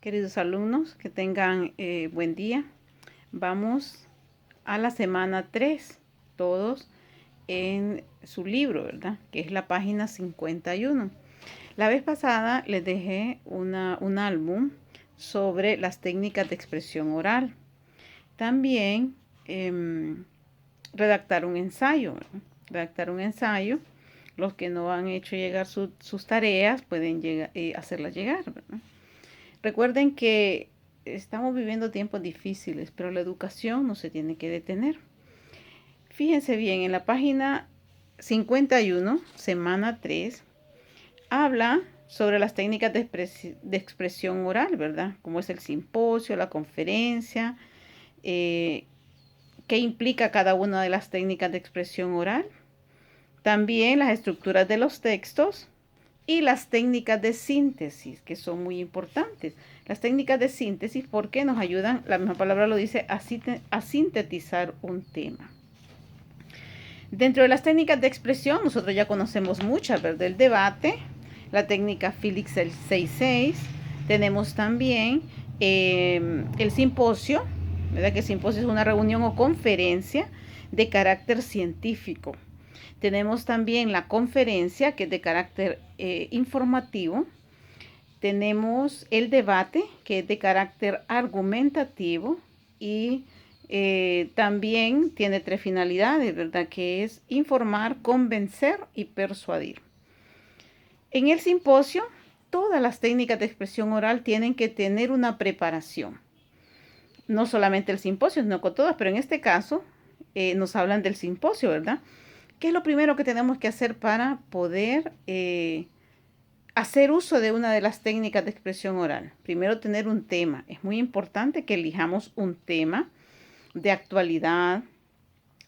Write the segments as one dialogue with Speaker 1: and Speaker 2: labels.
Speaker 1: Queridos alumnos, que tengan buen día. Vamos a la semana 3, todos en su libro, ¿verdad? Que es la página 51. La vez pasada les dejé un álbum sobre las técnicas de expresión oral. También redactar un ensayo, ¿verdad? Redactar un ensayo. Los que no han hecho llegar sus tareas pueden hacerlas llegar, ¿verdad? Recuerden que estamos viviendo tiempos difíciles, pero la educación no se tiene que detener. Fíjense bien, en la página 51, semana 3, habla sobre las técnicas de expresión oral, ¿verdad? Como es el simposio, la conferencia, qué implica cada una de las técnicas de expresión oral. También las estructuras de los textos y las técnicas de síntesis, que son muy importantes. Las técnicas de síntesis porque nos ayudan, la misma palabra lo dice, a sintetizar un tema. Dentro de las técnicas de expresión, nosotros ya conocemos muchas, ¿verdad? El debate, la técnica Phillips 66, tenemos también el simposio, ¿verdad? Que el simposio es una reunión o conferencia de carácter científico. Tenemos también la conferencia, que es de carácter informativo. Tenemos el debate, que es de carácter argumentativo. Y también tiene 3 finalidades, ¿verdad? Que es informar, convencer y persuadir. En el simposio, todas las técnicas de expresión oral tienen que tener una preparación. No solamente el simposio, sino con todas, pero en este caso nos hablan del simposio, ¿verdad? ¿Qué es lo primero que tenemos que hacer para poder hacer uso de una de las técnicas de expresión oral? Primero, tener un tema. Es muy importante que elijamos un tema de actualidad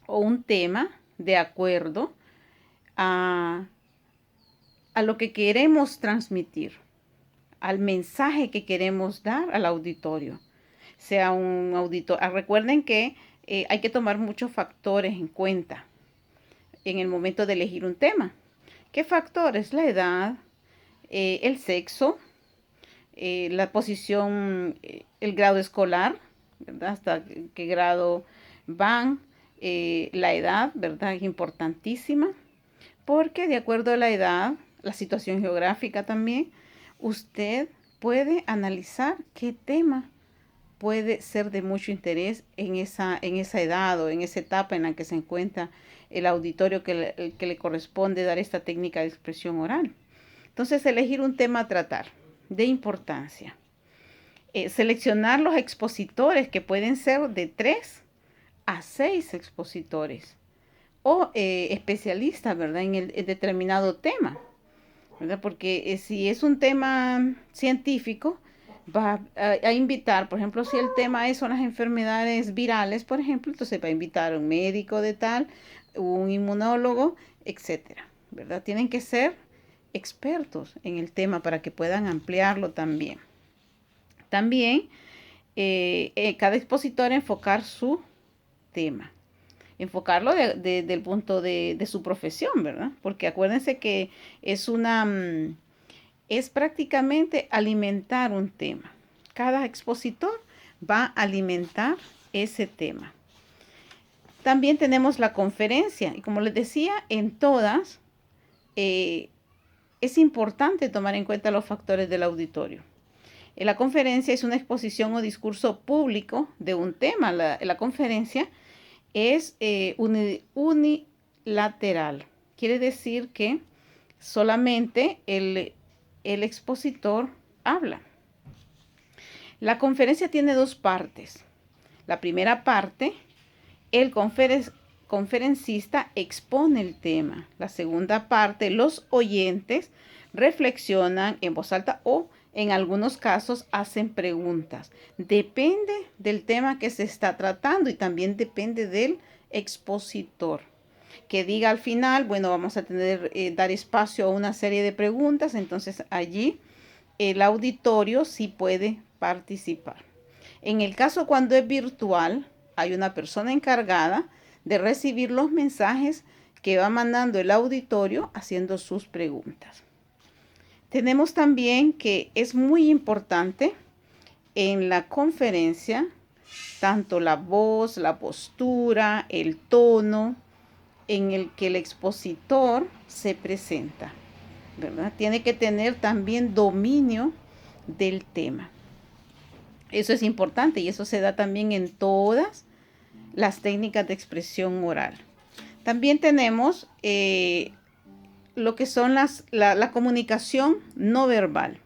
Speaker 1: o un tema de acuerdo a lo que queremos transmitir, al mensaje que queremos dar al auditorio. Sea un auditor. Recuerden que hay que tomar muchos factores en cuenta en el momento de elegir un tema. ¿Qué factores? La edad, el sexo, la posición, el grado escolar, ¿verdad? Hasta qué grado van, la edad, ¿verdad? Es importantísima, porque de acuerdo a la edad, la situación geográfica también, usted puede analizar qué tema puede ser de mucho interés en esa edad o en esa etapa en la que se encuentra el auditorio que le corresponde dar esta técnica de expresión oral. Entonces, elegir un tema a tratar de importancia. Seleccionar los expositores, que pueden ser de 3 a 6 expositores o especialistas, ¿verdad? En el determinado tema, ¿verdad? Porque si es un tema científico, va a invitar, por ejemplo, si el tema son las enfermedades virales, por ejemplo, entonces va a invitar a un médico de tal, un inmunólogo, etcétera, ¿verdad? Tienen que ser expertos en el tema para que puedan ampliarlo también. También cada expositor enfocar su tema, enfocarlo desde el punto de su profesión, ¿verdad? Porque acuérdense que es prácticamente alimentar un tema. Cada expositor va a alimentar ese tema. También tenemos la conferencia, y como les decía, en todas es importante tomar en cuenta los factores del auditorio. La conferencia es una exposición o discurso público de un tema. La conferencia es unilateral. Quiere decir que solamente el expositor habla. La conferencia tiene 2 partes. La primera parte, el conferencista expone el tema. La segunda parte, los oyentes reflexionan en voz alta o en algunos casos hacen preguntas. Depende del tema que se está tratando y también depende del expositor, que diga al final, bueno, vamos a dar espacio a una serie de preguntas. Entonces allí el auditorio sí puede participar. En el caso cuando es virtual, hay una persona encargada de recibir los mensajes que va mandando el auditorio haciendo sus preguntas. Tenemos también que es muy importante en la conferencia tanto la voz, la postura, el tono en el que el expositor se presenta, ¿verdad? Tiene que tener también dominio del tema. Eso es importante y eso se da también en todas las técnicas de expresión oral. También tenemos lo que son la comunicación no verbal,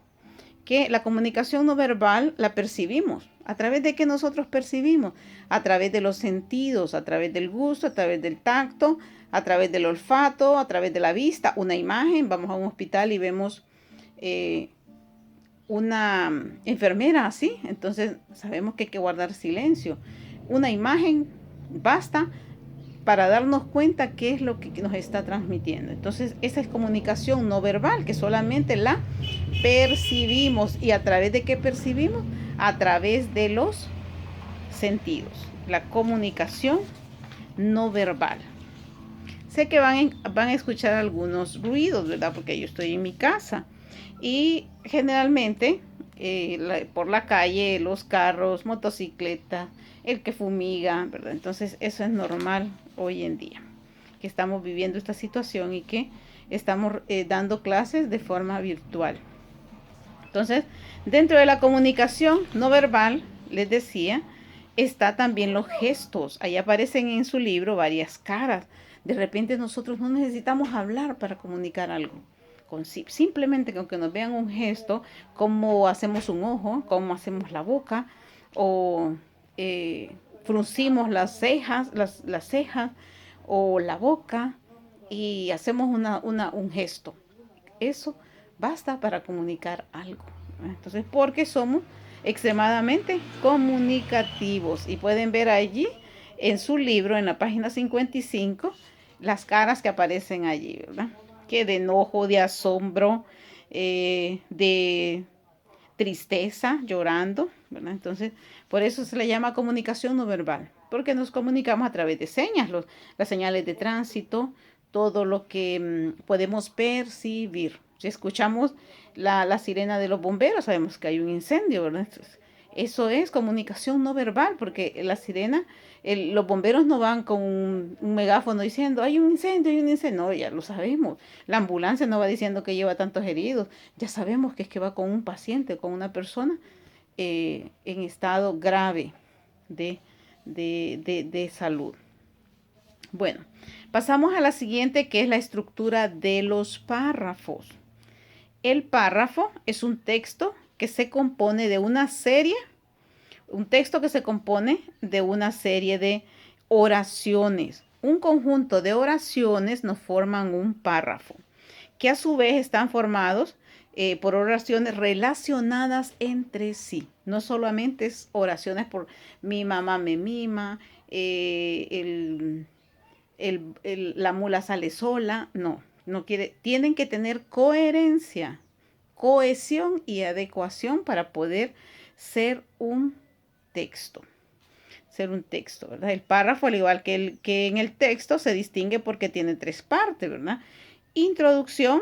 Speaker 1: que la comunicación no verbal la percibimos. ¿A través de qué nosotros percibimos? A través de los sentidos, a través del gusto, a través del tacto, a través del olfato, a través de la vista, una imagen. Vamos a un hospital y vemos una enfermera así, entonces sabemos que hay que guardar silencio. Una imagen basta para darnos cuenta qué es lo que nos está transmitiendo. Entonces, esa es comunicación no verbal, que solamente la percibimos. ¿Y a través de qué percibimos? A través de los sentidos. La comunicación no verbal. Sé que van a escuchar algunos ruidos, ¿verdad? Porque yo estoy en mi casa. Y generalmente por la calle, los carros, motocicletas, el que fumiga, ¿verdad? Entonces eso es normal hoy en día, que estamos viviendo esta situación y que estamos dando clases de forma virtual. Entonces, dentro de la comunicación no verbal, les decía, está también los gestos. Ahí aparecen en su libro varias caras. De repente nosotros no necesitamos hablar para comunicar algo. Simplemente que aunque nos vean un gesto, cómo hacemos un ojo, cómo hacemos la boca, o fruncimos las cejas, las cejas, o la boca, y hacemos un gesto. Eso basta para comunicar algo. Entonces, porque somos extremadamente comunicativos. Y pueden ver allí en su libro, en la página 55, las caras que aparecen allí, ¿verdad? Que de enojo, de asombro, de tristeza, llorando, ¿verdad? Entonces, por eso se le llama comunicación no verbal, porque nos comunicamos a través de señas, las señales de tránsito, todo lo que podemos percibir. Si escuchamos la sirena de los bomberos, sabemos que hay un incendio, ¿verdad? Entonces, eso es comunicación no verbal, porque la sirena, los bomberos no van con un megáfono diciendo, hay un incendio, hay un incendio. No, ya lo sabemos. La ambulancia no va diciendo que lleva tantos heridos. Ya sabemos que es que va con un paciente, con una persona en estado grave de salud. Bueno, pasamos a la siguiente, que es la estructura de los párrafos. El párrafo es un texto que se compone de una serie, de oraciones. Un conjunto de oraciones nos forman un párrafo, que a su vez están formados por oraciones relacionadas entre sí. No solamente es oraciones por mi mamá me mima, la mula sale sola, no quiere, tienen que tener coherencia, cohesión y adecuación para poder ser un texto. ¿Verdad? El párrafo, al igual que en el texto, se distingue porque tiene tres partes, ¿verdad? Introducción,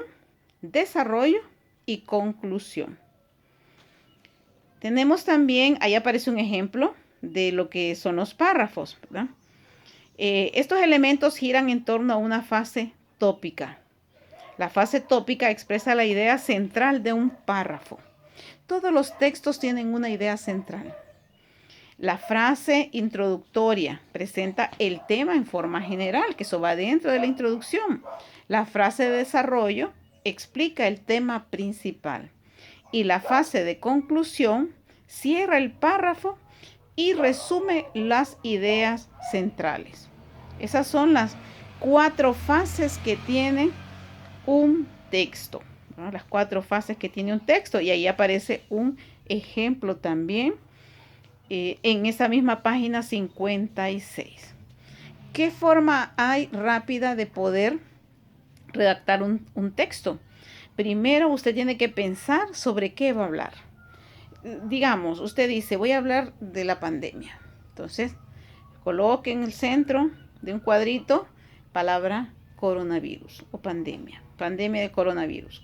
Speaker 1: desarrollo y conclusión. Tenemos también, ahí aparece un ejemplo de lo que son los párrafos, ¿verdad? Estos elementos giran en torno a una fase tópica. La fase tópica expresa la idea central de un párrafo. Todos los textos tienen una idea central. La frase introductoria presenta el tema en forma general, que eso va dentro de la introducción. La frase de desarrollo explica el tema principal. Y la fase de conclusión cierra el párrafo y resume las ideas centrales. Esas son las 4 fases que tiene un texto, ¿no? Las 4 fases que tiene un texto, y ahí aparece un ejemplo también en esa misma página 56. ¿Qué forma hay rápida de poder redactar un texto? Primero usted tiene que pensar sobre qué va a hablar. Digamos, usted dice, voy a hablar de la pandemia. Entonces, coloque en el centro de un cuadrito palabra coronavirus o pandemia. Pandemia de coronavirus.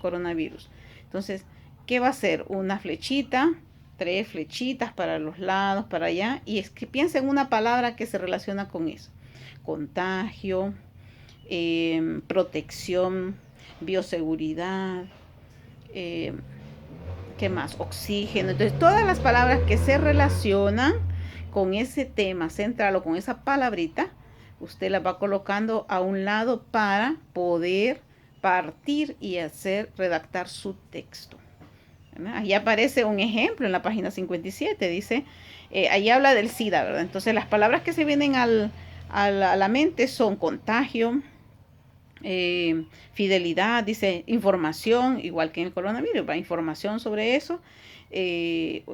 Speaker 1: Entonces, ¿qué va a hacer? Una flechita, 3 flechitas para los lados, para allá, y es que piensa en una palabra que se relaciona con eso. Contagio, protección, bioseguridad, eh, ¿qué más? Oxígeno. Entonces, todas las palabras que se relacionan con ese tema central o con esa palabrita, usted las va colocando a un lado para poder partir y redactar su texto. Ahí aparece un ejemplo en la página 57, dice, ahí habla del SIDA, ¿verdad? Entonces las palabras que se vienen a la mente son contagio, fidelidad, dice información, igual que en el coronavirus, ¿va? Información sobre eso, eh,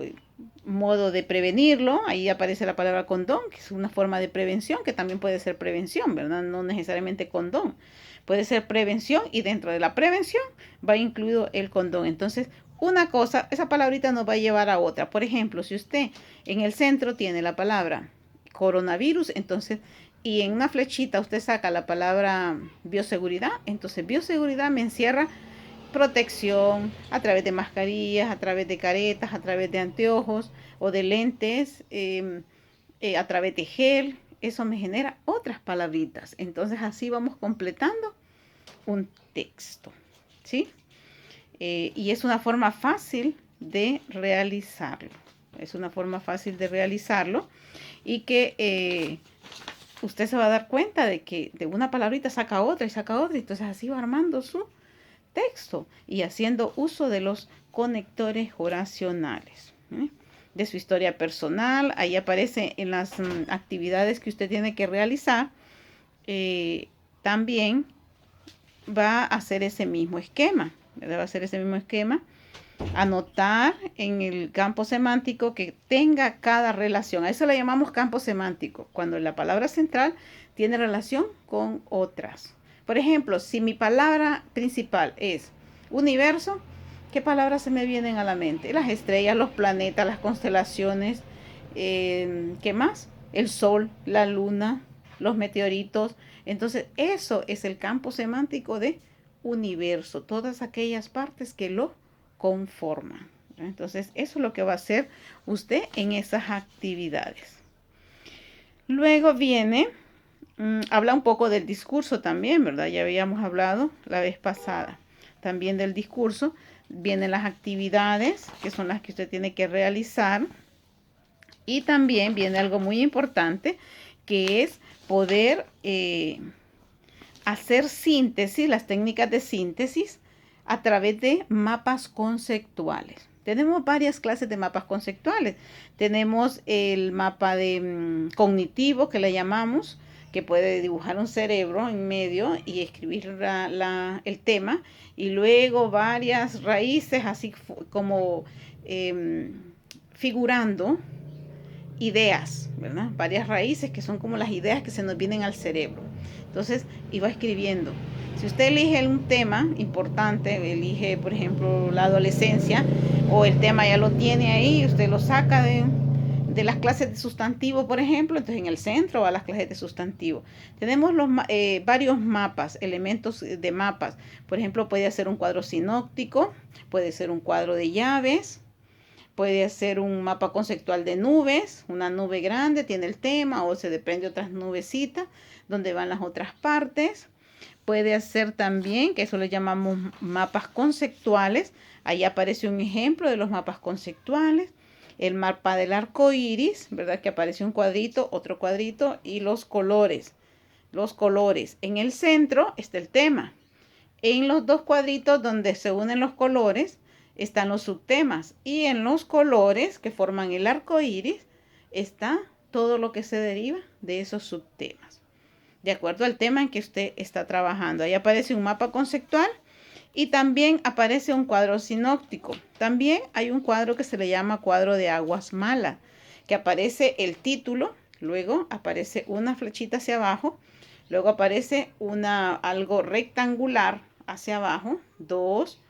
Speaker 1: modo de prevenirlo, ahí aparece la palabra condón, que es una forma de prevención, que también puede ser prevención, ¿verdad? No necesariamente condón, puede ser prevención y dentro de la prevención va incluido el condón. Entonces, una cosa, esa palabrita nos va a llevar a otra. Por ejemplo, si usted en el centro tiene la palabra coronavirus, entonces y en una flechita usted saca la palabra bioseguridad, entonces bioseguridad me encierra protección a través de mascarillas, a través de caretas, a través de anteojos o de lentes, a través de gel. Eso me genera otras palabritas. Entonces así vamos completando un texto, ¿sí? Y es una forma fácil de realizarlo. Es una forma fácil de realizarlo y que usted se va a dar cuenta de que de una palabrita saca otra y saca otra, y entonces así va armando su texto y haciendo uso de los conectores oracionales, de su historia personal. Ahí aparece en las actividades que usted tiene que realizar. También va a hacer ese mismo esquema, ¿verdad? Va a hacer ese mismo esquema. Anotar en el campo semántico que tenga cada relación. A eso le llamamos campo semántico, cuando la palabra central tiene relación con otras. Por ejemplo, si mi palabra principal es universo, ¿qué palabras se me vienen a la mente? Las estrellas, los planetas, las constelaciones, ¿qué más? El sol, la luna, los meteoritos. Entonces, eso es el campo semántico de universo, todas aquellas partes que lo conforman. Entonces, eso es lo que va a hacer usted en esas actividades. Luego viene, habla un poco del discurso también, ¿verdad? Ya habíamos hablado la vez pasada también del discurso. Vienen las actividades, que son las que usted tiene que realizar. Y también viene algo muy importante, que es poder hacer síntesis, las técnicas de síntesis, a través de mapas conceptuales. Tenemos varias clases de mapas conceptuales. Tenemos el mapa de cognitivo, que le llamamos, que puede dibujar un cerebro en medio y escribir el tema, y luego varias raíces, así como figurando ideas, ¿verdad? Varias raíces que son como las ideas que se nos vienen al cerebro. Entonces, iba escribiendo. Si usted elige un tema importante, elige, por ejemplo, la adolescencia, o el tema ya lo tiene ahí, usted lo saca de las clases de sustantivo, por ejemplo, entonces en el centro va a las clases de sustantivo. Tenemos varios mapas, elementos de mapas. Por ejemplo, puede ser un cuadro sinóptico, puede ser un cuadro de llaves, puede ser un mapa conceptual de nubes, una nube grande tiene el tema o se desprende otras nubecitas donde van las otras partes. Puede ser también, que eso le llamamos mapas conceptuales. Ahí aparece un ejemplo de los mapas conceptuales. El mapa del arco iris, ¿verdad? Que aparece un cuadrito, otro cuadrito y los colores. Los colores. En el centro está el tema. En los dos cuadritos donde se unen los colores están los subtemas, y en los colores que forman el arco iris está todo lo que se deriva de esos subtemas, de acuerdo al tema en que usted está trabajando. Ahí aparece un mapa conceptual y también aparece un cuadro sinóptico. También hay un cuadro que se le llama cuadro de aguas malas, que aparece el título, luego aparece una flechita hacia abajo, luego aparece algo rectangular hacia abajo, dos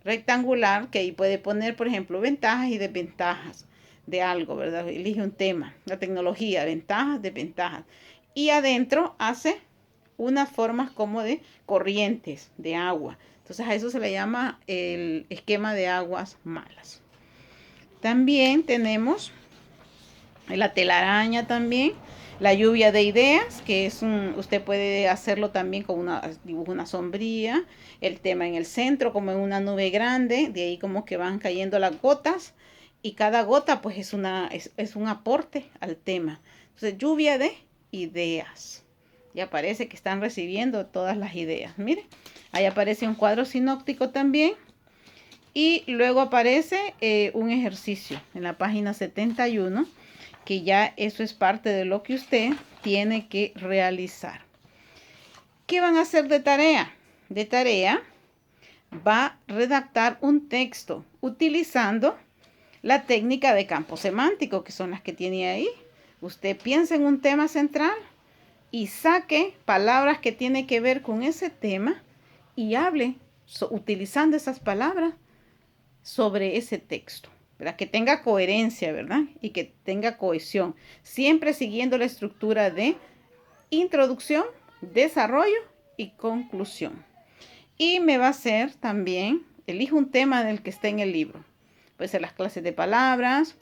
Speaker 1: rectangular, que ahí puede poner, por ejemplo, ventajas y desventajas de algo, ¿verdad? Elige un tema, la tecnología, ventajas, desventajas. Y adentro hace unas formas como de corrientes de agua. Entonces a eso se le llama el esquema de aguas malas. También tenemos la telaraña también. La lluvia de ideas, que es usted puede hacerlo también con dibujo una sombría, el tema en el centro como en una nube grande, de ahí como que van cayendo las gotas y cada gota pues es un aporte al tema. Entonces, lluvia de ideas. Y aparece que están recibiendo todas las ideas. Miren, ahí aparece un cuadro sinóptico también. Y luego aparece un ejercicio en la página 71, que ya eso es parte de lo que usted tiene que realizar. ¿Qué van a hacer de tarea? De tarea va a redactar un texto utilizando la técnica de campo semántico, que son las que tiene ahí. Usted piensa en un tema central y saque palabras que tienen que ver con ese tema y hable utilizando esas palabras sobre ese texto, ¿verdad? Que tenga coherencia, ¿verdad? Y que tenga cohesión, siempre siguiendo la estructura de introducción, desarrollo y conclusión. Y me va a hacer también, elijo un tema del que esté en el libro. Puede ser las clases de palabras,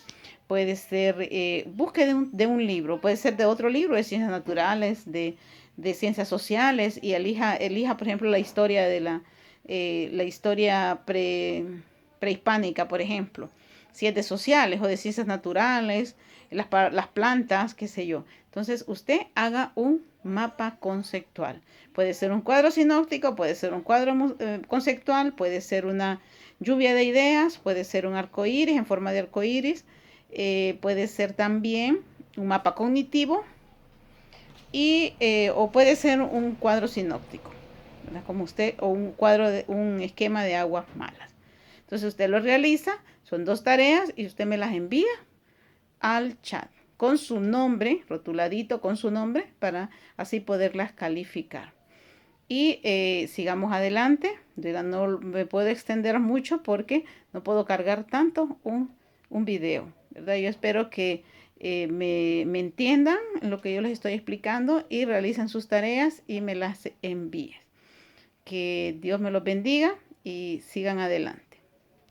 Speaker 1: puede ser, busque de un libro, puede ser de otro libro, de ciencias naturales, de ciencias sociales, y elija, por ejemplo, la historia de la historia prehispánica, por ejemplo, si es de sociales o de ciencias naturales, las plantas, qué sé yo. Entonces, usted haga un mapa conceptual. Puede ser un cuadro sinóptico, puede ser un cuadro conceptual, puede ser una lluvia de ideas, puede ser un arco iris en forma de arco iris, puede ser también un mapa cognitivo y, o puede ser un cuadro sinóptico, ¿verdad? Como usted, o un cuadro de un esquema de aguas malas. Entonces usted lo realiza, son 2 tareas y usted me las envía al chat con su nombre, rotuladito con su nombre, para así poderlas calificar. Y sigamos adelante. No me puedo extender mucho porque no puedo cargar tanto un video, ¿verdad? Yo espero que me entiendan lo que yo les estoy explicando y realicen sus tareas y me las envíen. Que Dios me los bendiga y sigan adelante.